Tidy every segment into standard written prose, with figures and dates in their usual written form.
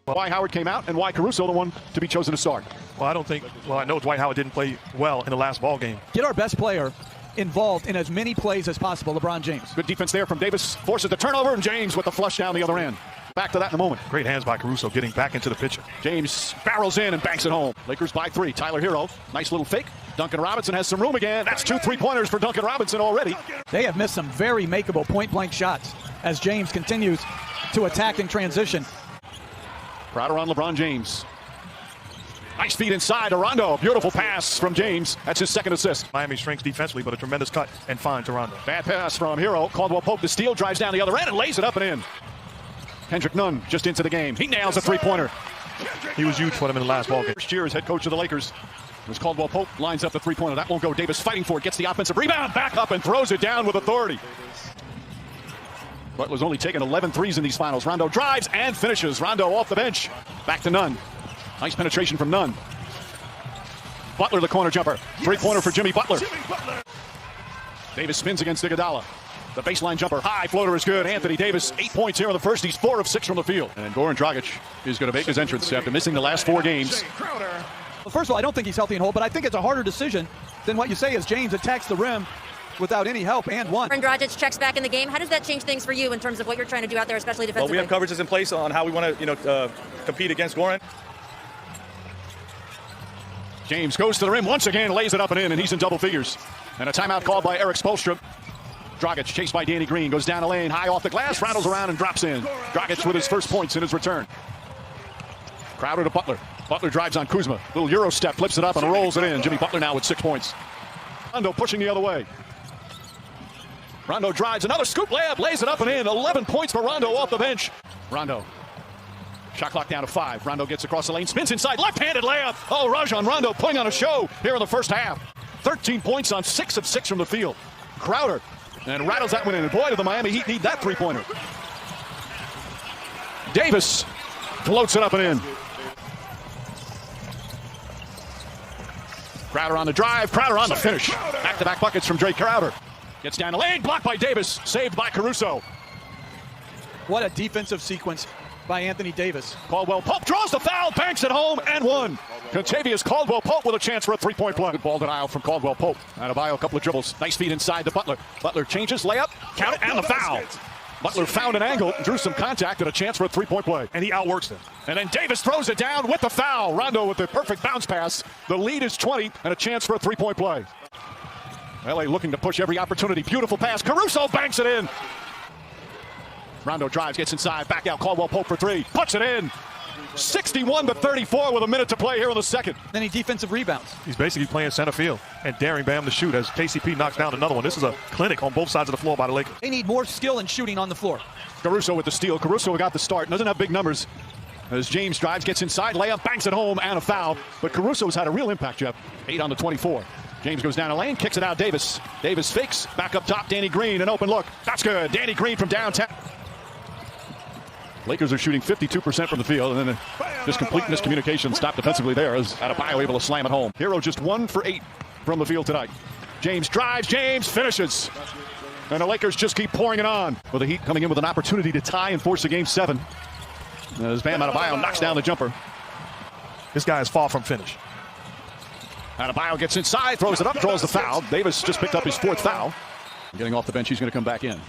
Why Howard came out and why Caruso the one to be chosen to start. Well, I know Dwight Howard didn't play well in the last ball game. Get our best player involved in as many plays as possible, LeBron James. Good defense there from Davis, forces the turnover, and James with the flush down the other end. Back to that in a moment. Great hands by Caruso getting back into the picture. James barrels in and banks it home. Lakers by 3. Tyler Hero, nice little fake. Duncan Robinson has some room again. That's 2 3-pointers for Duncan Robinson already. They have missed some very makeable point-blank shots as James continues to attack in transition. Crowder on LeBron James. Nice feed inside to Rondo. Beautiful pass from James. That's his second assist. Miami shrinks defensively, but a tremendous cut and find to Rondo. Bad pass from Hero. Caldwell Pope the steal, drives down the other end and lays it up and in. Kendrick Nunn just into the game. He nails a 3-pointer. He was huge for them in the last ball game. First year as head coach of the Lakers. As Caldwell Pope lines up the 3-pointer. That won't go. Davis fighting for it. Gets the offensive rebound. Back up and throws it down with authority. Butler's only taken 11 threes in these finals. Rondo drives and finishes. Rondo off the bench. Back to Nunn. Nice penetration from Nunn. Butler the corner jumper. 3-pointer for Jimmy Butler. Davis spins against Iguodala. The baseline jumper. High floater is good. Anthony Davis, 8 points here in the first. He's 4 of 6 from the field. And Goran Dragic is going to make his entrance after missing the last 4 games. Well, first of all, I don't think he's healthy and whole, but I think it's a harder decision than what you say as James attacks the rim without any help and one. Dragic checks back in the game. How does that change things for you in terms of what you're trying to do out there, especially defensively? Well, we have coverages in place on how we want to, compete against Goran. James goes to the rim once again, lays it up and in, and he's in double figures. And a timeout called by Eric Spoelstra. Dragic chased by Danny Green, goes down the lane, high off the glass, rattles around and drops in. Dragic with his first points in his return. Crowder to Butler. Butler drives on Kuzma. Little Euro step, flips it up and rolls it in. Jimmy Butler now with 6 points. Rondo pushing the other way. Rondo drives, another scoop layup, lays it up and in. 11 points for Rondo off the bench. Rondo. Shot clock down to 5. Rondo gets across the lane, spins inside, left-handed layup. Oh, Rajon Rondo putting on a show here in the first half. 13 points on 6 of 6 from the field. Crowder and rattles that one in. And boy, do the Miami Heat need that 3-pointer. Davis floats it up and in. Crowder on the drive, Crowder on the finish. Back-to-back buckets from Drake Crowder. Gets down the lane, blocked by Davis, saved by Caruso. What a defensive sequence by Anthony Davis. Caldwell Pope draws the foul, banks it home, and one. Contavious Caldwell Pope with a chance for a 3-point play. Good ball denial from Caldwell Pope. Adebayo, a couple of dribbles. Nice feed inside to Butler. Butler changes, layup, count it, and the foul. Butler found an angle, drew some contact, and a chance for a 3-point play. And he outworks them. And then Davis throws it down with the foul. Rondo with the perfect bounce pass. The lead is 20, and a chance for a 3-point play. LA looking to push every opportunity. Beautiful pass. Caruso banks it in. Rondo drives, gets inside, back out. Caldwell Pope for 3. Puts it in. 61-34 with a minute to play here in the second. Any defensive rebounds. He's basically playing center field and daring Bam to shoot as KCP knocks down another one. This is a clinic on both sides of the floor by the Lakers. They need more skill in shooting on the floor. Caruso with the steal. Caruso got the start. Doesn't have big numbers. As James drives, gets inside, layup, banks it home, and a foul. But Caruso's had a real impact, Jeff. 8 on the 24. James goes down the lane, kicks it out. Davis. Davis fakes. Back up top, Danny Green. An open look. That's good. Danny Green from downtown. Lakers are shooting 52% from the field, and then just complete miscommunication stopped defensively there as Adebayo able to slam it home. Hero just 1 for 8 from the field tonight. James drives, James finishes. And the Lakers just keep pouring it on. With the Heat coming in with an opportunity to tie and force a Game 7. As Bam Adebayo knocks down the jumper. This guy is far from finished. Adebayo gets inside, throws it up, draws the foul. Davis just picked up his 4th foul. Getting off the bench, he's going to come back in.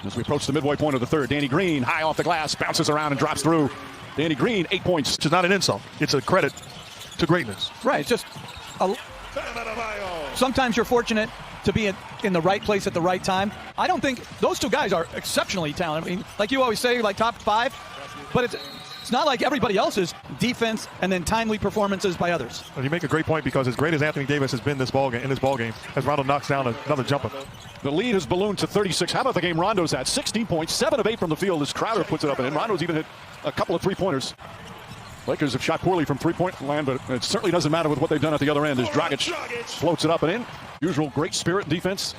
As we approach the midway point of the third, Danny Green, high off the glass, bounces around and drops through. Danny Green, 8 points. It's not an insult. It's a credit to greatness. Right, it's just sometimes you're fortunate to be in the right place at the right time. I don't think those 2 guys are exceptionally talented. I mean, like you always say, like top 5, but it's not like everybody else's defense and then timely performances by others. Well, you make a great point because as great as Anthony Davis has been in this ball game, as Rondo knocks down another jumper. The lead has ballooned to 36. How about the game Rondo's at? 16 points, 7 of 8 from the field as Crowder puts it up and in. Rondo's even hit a couple of 3-pointers. Lakers have shot poorly from 3-point land, but it certainly doesn't matter with what they've done at the other end as Dragic floats it up and in. Usual great spirit defense.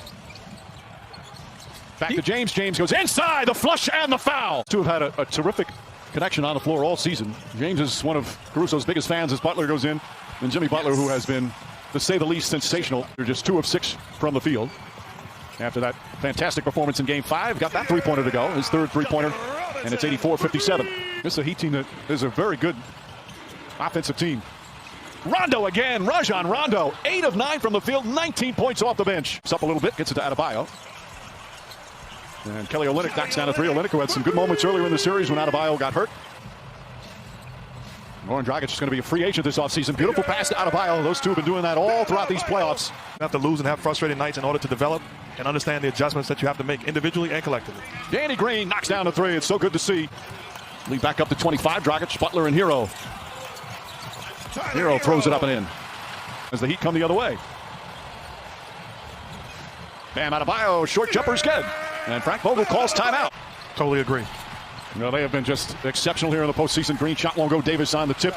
Back to James. James goes inside, the flush and the foul. 2 have had a terrific connection on the floor all season. James is one of Caruso's biggest fans as Butler goes in. And Jimmy Butler, who has been to say the least, sensational. They're just 2 of 6 from the field. After that fantastic performance in Game 5, got that three-pointer to go, his third three-pointer, and it's 84-57. This is a Heat team that is a very good offensive team. Rondo again, Rajon Rondo, 8 of 9 from the field, 19 points off the bench. It's up a little bit, gets it to Adebayo. And Kelly Olynyk knocks down a three. Olynyk, who had some good moments earlier in the series when Adebayo got hurt. Goran Dragic is going to be a free agent this offseason. Beautiful pass to Adebayo. Those two have been doing that all throughout these playoffs. You have to lose and have frustrating nights in order to develop and understand the adjustments that you have to make individually and collectively. Danny Green knocks down the three. It's so good to see. Lead back up to 25. Dragic, Butler, and Hero. Hero throws it up and in as the Heat come the other way. Bam Adebayo, short jumper's good. And Frank Vogel calls timeout. Totally agree. Well, they have been just exceptional here in the postseason. Green shot won't go. Davis on the tip.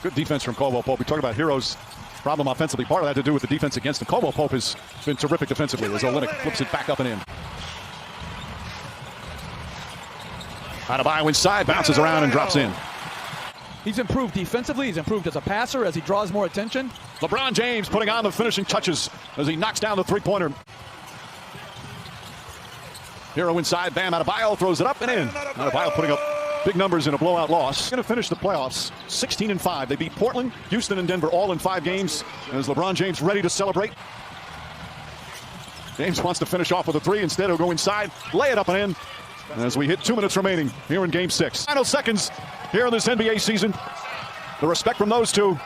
Good defense from Caldwell Pope. We talked about Hero's problem offensively. Part of that to do with the defense against him. Caldwell Pope has been terrific defensively as Olynyk flips it back up and in. Adebayo inside, bounces around and drops in. He's improved defensively. He's improved as a passer as he draws more attention. LeBron James putting on the finishing touches as he knocks down the three-pointer. Hero inside, Bam Adebayo throws it up and in. Adebayo putting up big numbers in a blowout loss. Going to finish the playoffs 16-5. They beat Portland, Houston, and Denver all in 5 games. As LeBron James ready to celebrate. James wants to finish off with a three. Instead, he'll go inside, lay it up and in. As we hit 2 minutes remaining here in Game 6. Final seconds here in this NBA season. The respect from those two.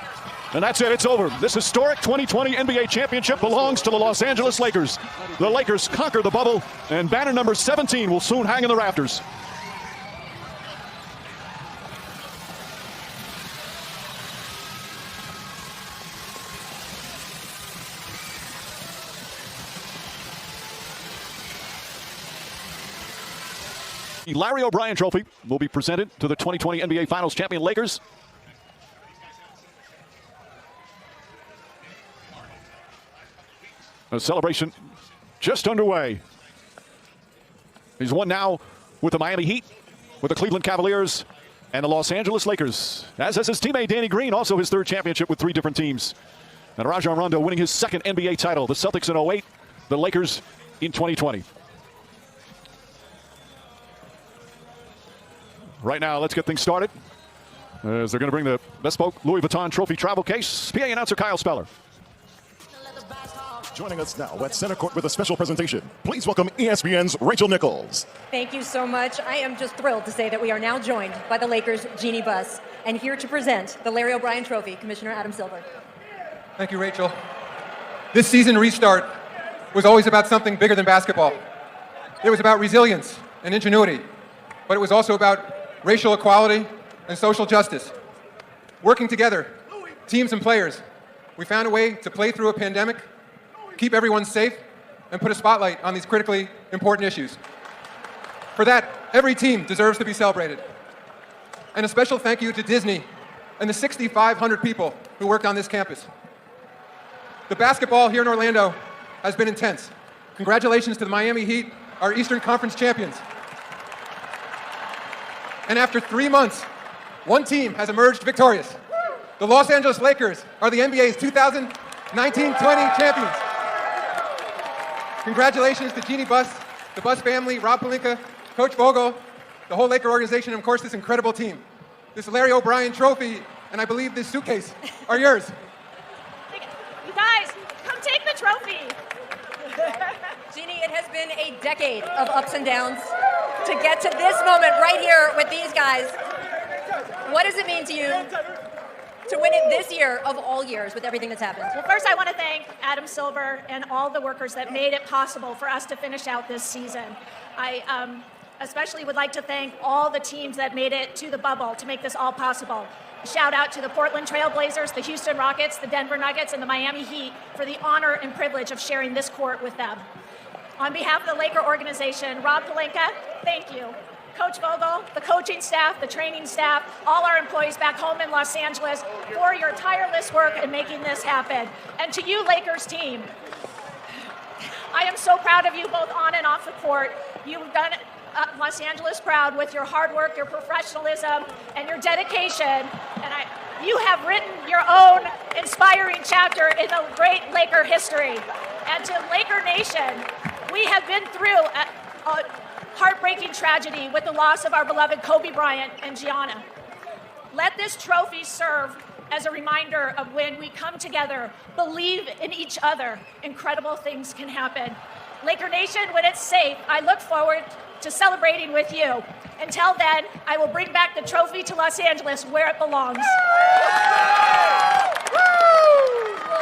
And that's it. It's over. This historic 2020 NBA championship belongs to the Los Angeles Lakers. The Lakers conquer the bubble, and banner number 17 will soon hang in the rafters. The Larry O'Brien Trophy will be presented to the 2020 NBA Finals champion Lakers. A celebration just underway. He's won now with the Miami Heat, with the Cleveland Cavaliers, and the Los Angeles Lakers. As is his teammate Danny Green, also his 3rd championship with 3 different teams. And Rajon Rondo winning his 2nd NBA title. The Celtics in 2008, the Lakers in 2020. Right now, let's get things started. As they're going to bring the bespoke Louis Vuitton Trophy travel case. PA announcer Kyle Speller. Joining us now at Center Court with a special presentation. Please welcome ESPN's Rachel Nichols. Thank you so much. I am just thrilled to say that we are now joined by the Lakers' Genie Bus, and here to present the Larry O'Brien Trophy, Commissioner Adam Silver. Thank you, Rachel. This season restart was always about something bigger than basketball. It was about resilience and ingenuity, but it was also about racial equality and social justice. Working together, teams and players, we found a way to play through a pandemic, keep everyone safe, and put a spotlight on these critically important issues. For that, every team deserves to be celebrated. And a special thank you to Disney and the 6,500 people who worked on this campus. The basketball here in Orlando has been intense. Congratulations to the Miami Heat, our Eastern Conference champions. And after 3 months, one team has emerged victorious. The Los Angeles Lakers are the NBA's 2019-20 champions. Congratulations to Genie Bus, the Bus family, Rob Pelinka, Coach Vogel, the whole Laker organization, and of course this incredible team. This Larry O'Brien Trophy, and I believe this suitcase, are yours. You guys, come take the trophy. Jeannie, it has been a decade of ups and downs to get to this moment right here with these guys. What does it mean to you to win it this year of all years with everything that's happened? Well, first I want to thank Adam Silver and all the workers that made it possible for us to finish out this season. I especially would like to thank all the teams that made it to the bubble to make this all possible. Shout out to the Portland Trail Blazers, the Houston Rockets, the Denver Nuggets, and the Miami Heat for the honor and privilege of sharing this court with them. On behalf of the Laker organization, Rob Pelinka, thank you. Coach Vogel, the coaching staff, the training staff, all our employees back home in Los Angeles for your tireless work in making this happen. And to you, Lakers team, I am so proud of you both on and off the court. You've done Los Angeles proud with your hard work, your professionalism, and your dedication. And you have written your own inspiring chapter in the great Laker history. And to Laker Nation, we have been through a heartbreaking tragedy with the loss of our beloved Kobe Bryant and Gianna. Let this trophy serve as a reminder of when we come together, believe in each other, incredible things can happen. Laker Nation, when it's safe, I look forward to celebrating with you. Until then, I will bring back the trophy to Los Angeles where it belongs.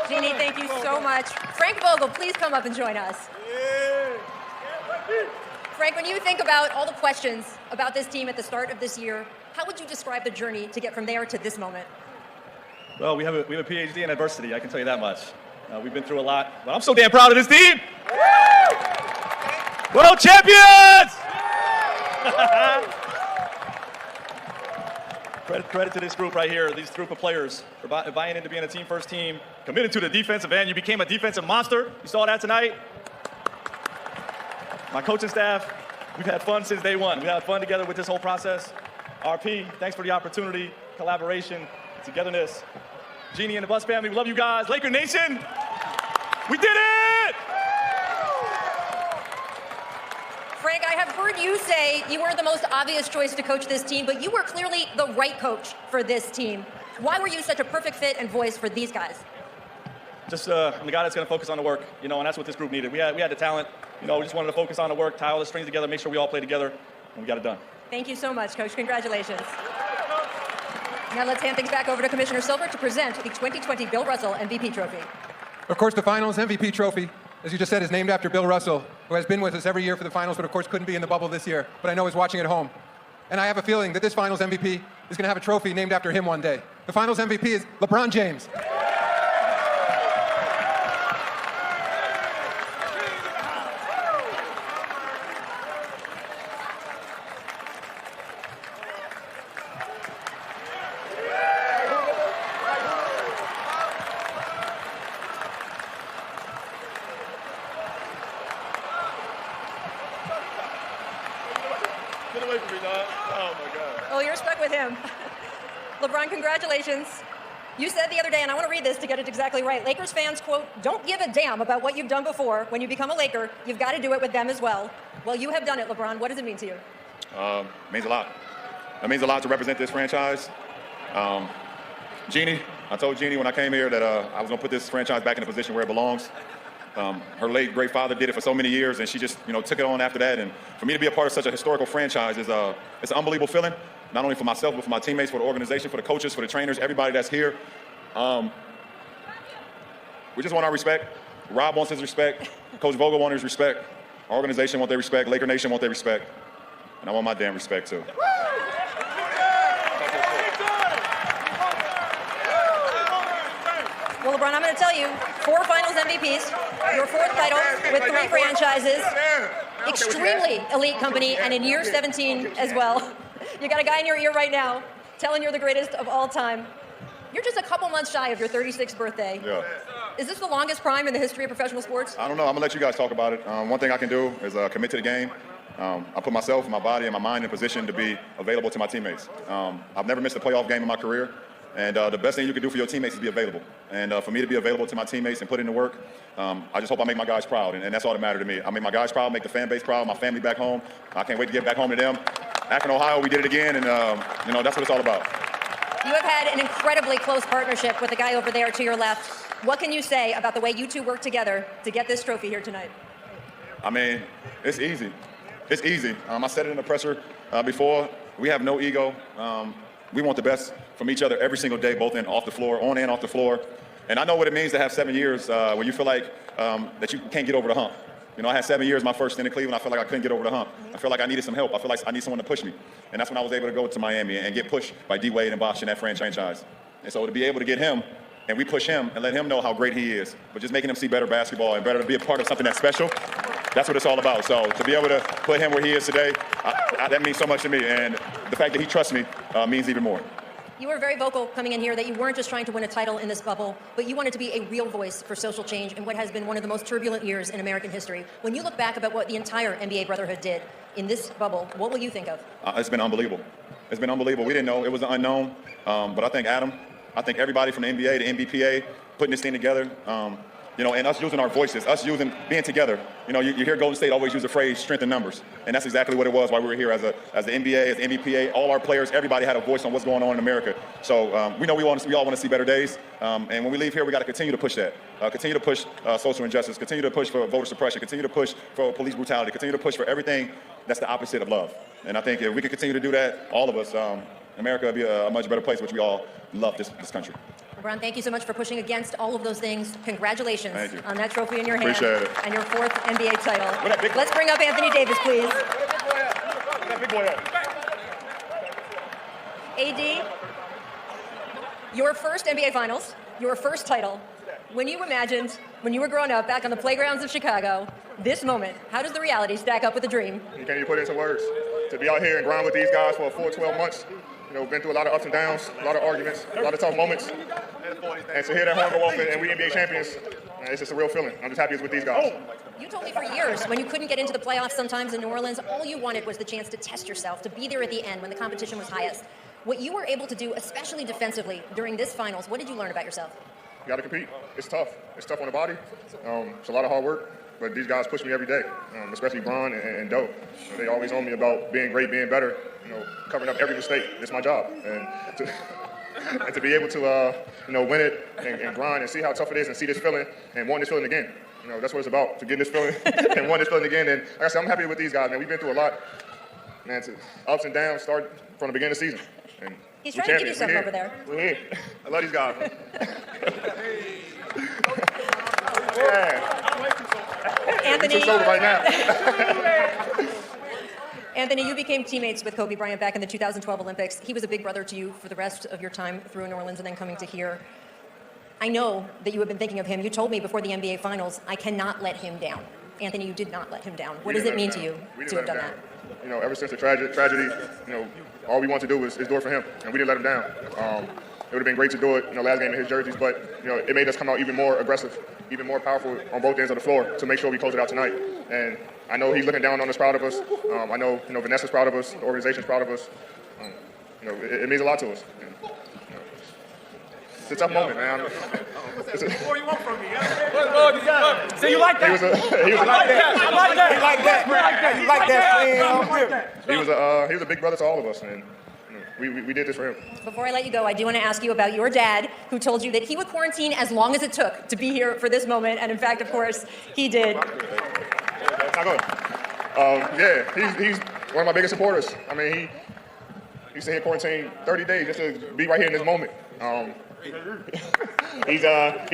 Jeannie, thank you so much. Frank Vogel, please come up and join us. Frank, when you think about all the questions about this team at the start of this year, how would you describe the journey to get from there to this moment? Well, we have a PhD in adversity, I can tell you that much. We've been through a lot, but I'm so damn proud of this team. World champions! Credit to this group right here, these group of players for buying into being a team first team, committed to the defensive end. You became a defensive monster. You saw that tonight. My coaching staff, we've had fun since day one. We had fun together with this whole process. RP, thanks for the opportunity, collaboration, togetherness. Jeannie and the Bus family, we love you guys. Laker Nation, we did it! Frank, I have heard you say you weren't the most obvious choice to coach this team, but you were clearly the right coach for this team. Why were you such a perfect fit and voice for these guys? Just I'm the guy that's going to focus on the work, and that's what this group needed. We had the talent, we just wanted to focus on the work, tie all the strings together, make sure we all play together, and we got it done. Thank you so much, Coach. Congratulations. Now let's hand things back over to Commissioner Silver to present the 2020 Bill Russell MVP Trophy. Of course, the Finals MVP trophy, as you just said, is named after Bill Russell, who has been with us every year for the Finals, but of course couldn't be in the bubble this year, but I know he's watching at home. And I have a feeling that this Finals MVP is going to have a trophy named after him one day. The Finals MVP is LeBron James. Get away from me, dog. Oh, my God. Oh, you're stuck with him. LeBron, congratulations. You said the other day, and I want to read this to get it exactly right. Lakers fans, quote, don't give a damn about what you've done before. When you become a Laker, you've got to do it with them as well. Well, you have done it, LeBron. What does it mean to you? It means a lot. It means a lot to represent this franchise. Jeannie, I told Jeannie when I came here that I was going to put this franchise back in the position where it belongs. Her late great father did it for so many years, and she just took it on after that. And for me to be a part of such a historical franchise is it's an unbelievable feeling, not only for myself but for my teammates, for the organization, for the coaches, for the trainers, everybody that's here. We just want our respect. Rob wants his respect. Coach Vogel wants his respect. Our organization wants their respect. Laker Nation wants their respect, and I want my damn respect too. Well, LeBron, I'm going to tell you, 4 Finals MVPs, your 4th title with 3 franchises, extremely elite company, and in year 17 as well. You got a guy in your ear right now telling you're the greatest of all time. You're just a couple months shy of your 36th birthday. Yeah. Is this the longest prime in the history of professional sports? I don't know. I'm going to let you guys talk about it. One thing I can do is commit to the game. I put myself, my body, and my mind in a position to be available to my teammates. I've never missed a playoff game in my career. And the best thing you can do for your teammates is be available. And for me to be available to my teammates and put in the work, I just hope I make my guys proud. And that's all that matters to me. I make my guys proud, make the fan base proud, my family back home. I can't wait to get back home to them. Akron, Ohio, we did it again, and that's what it's all about. You have had an incredibly close partnership with the guy over there to your left. What can you say about the way you two work together to get this trophy here tonight? I mean, it's easy. It's easy. I said it in the presser before. We have no ego. We want the best from each other every single day, both off the floor, on and off the floor. And I know what it means to have 7 years where you feel like that you can't get over the hump. I had 7 years my first stint in Cleveland. I felt like I couldn't get over the hump. I felt like I needed some help. I feel like I need someone to push me. And that's when I was able to go to Miami and get pushed by D-Wade and Bosh in that franchise. And so to be able to get him, and we push him and let him know how great he is, but just making him see better basketball and better to be a part of something that's special, that's what it's all about. So to be able to put him where he is today, that means so much to me. And the fact that he trusts me means even more. You were very vocal coming in here that you weren't just trying to win a title in this bubble, but you wanted to be a real voice for social change in what has been one of the most turbulent years in American history. When you look back about what the entire NBA Brotherhood did in this bubble, what will you think of? It's been unbelievable. It's been unbelievable. We didn't know. It was an unknown. But I think Adam, I think everybody from the NBA to NBPA putting this thing together, and us using our voices, being together. You hear Golden State always use the phrase strength in numbers, and that's exactly what it was while we were here as the NBA, as the NBPA, all our players, everybody had a voice on what's going on in America. So we know we all want to see better days, and when we leave here, we got to continue to push that, continue to push social injustice, continue to push for voter suppression, continue to push for police brutality, continue to push for everything that's the opposite of love. And I think if we can continue to do that, all of us, America will be a much better place, which we all love this country. LeBron, thank you so much for pushing against all of those things. Congratulations on that trophy in your hand. Appreciate it. And your 4th NBA title. Let's bring up Anthony Davis, please. AD, your first NBA Finals, your first title. When you imagined, when you were growing up back on the playgrounds of Chicago, this moment, how does the reality stack up with the dream? You can't even put it into words. To be out here and grind with these guys for a full 12 months, been through a lot of ups and downs, a lot of arguments, a lot of tough moments. And to hear that horn go off and we NBA champions, it's just a real feeling. I'm just happy it's with these guys. You told me for years, when you couldn't get into the playoffs sometimes in New Orleans, all you wanted was the chance to test yourself, to be there at the end when the competition was highest. What you were able to do, especially defensively, during this finals, what did you learn about yourself? You got to compete. It's tough. It's tough on the body. It's a lot of hard work. But these guys push me every day, especially Bron and Doe. They always on me about being great, being better, covering up every mistake. It's my job. And to be able to, win it and grind and see how tough it is and see this feeling and want this feeling again. That's what it's about, to get this feeling and want this feeling again. And like I said, I'm happy with these guys, man. We've been through a lot, man, to ups and downs, start from the beginning of the season. And he's trying to give you something over there. We're here. I love these guys. Yeah. Anthony, right now. Anthony, you became teammates with Kobe Bryant back in the 2012 Olympics. He was a big brother to you for the rest of your time through New Orleans and then coming to here. I know that you have been thinking of him. You told me before the NBA Finals, I cannot let him down. Anthony, you did not let him down. What does it mean to you to have done that? Ever since the tragedy, all we want to do is do it for him, and we didn't let him down. It would have been great to do it, last game in his jerseys, but it made us come out even more aggressive, even more powerful on both ends of the floor to make sure we close it out tonight. And I know he's looking down on us, proud of us. I know Vanessa's proud of us, the organization's proud of us. It means a lot to us. And, it's a tough moment, man. What do you want from me? So you like that? He was a big brother to all of us, and we did this for him. Before I let you go, I do want to ask you about your dad, who told you that he would quarantine as long as it took to be here for this moment, and in fact, of course, he did. He's one of my biggest supporters. I mean, he used to hit quarantine 30 days just to be right here in this moment. He's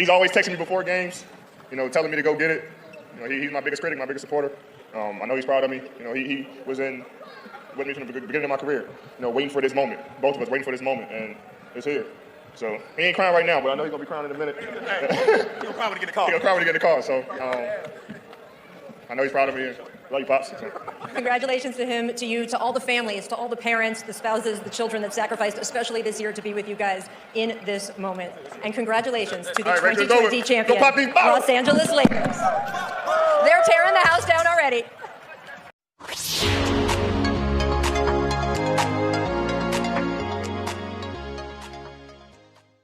always texting me before games, telling me to go get it. He's my biggest critic, my biggest supporter. I know he's proud of me. He was with me from the beginning of my career, waiting for this moment. Both of us waiting for this moment, and it's here. So he ain't crying right now, but I know he's gonna be crying in a minute. He'll cry when he get the call. He'll cry when he get the call. So I know he's proud of me. Love you, Pops. Congratulations to him, to you, to all the families, to all the parents, the spouses, the children that sacrificed, especially this year, to be with you guys in this moment. And congratulations to the 2020 champion, Los Angeles Lakers. They're tearing the house down already.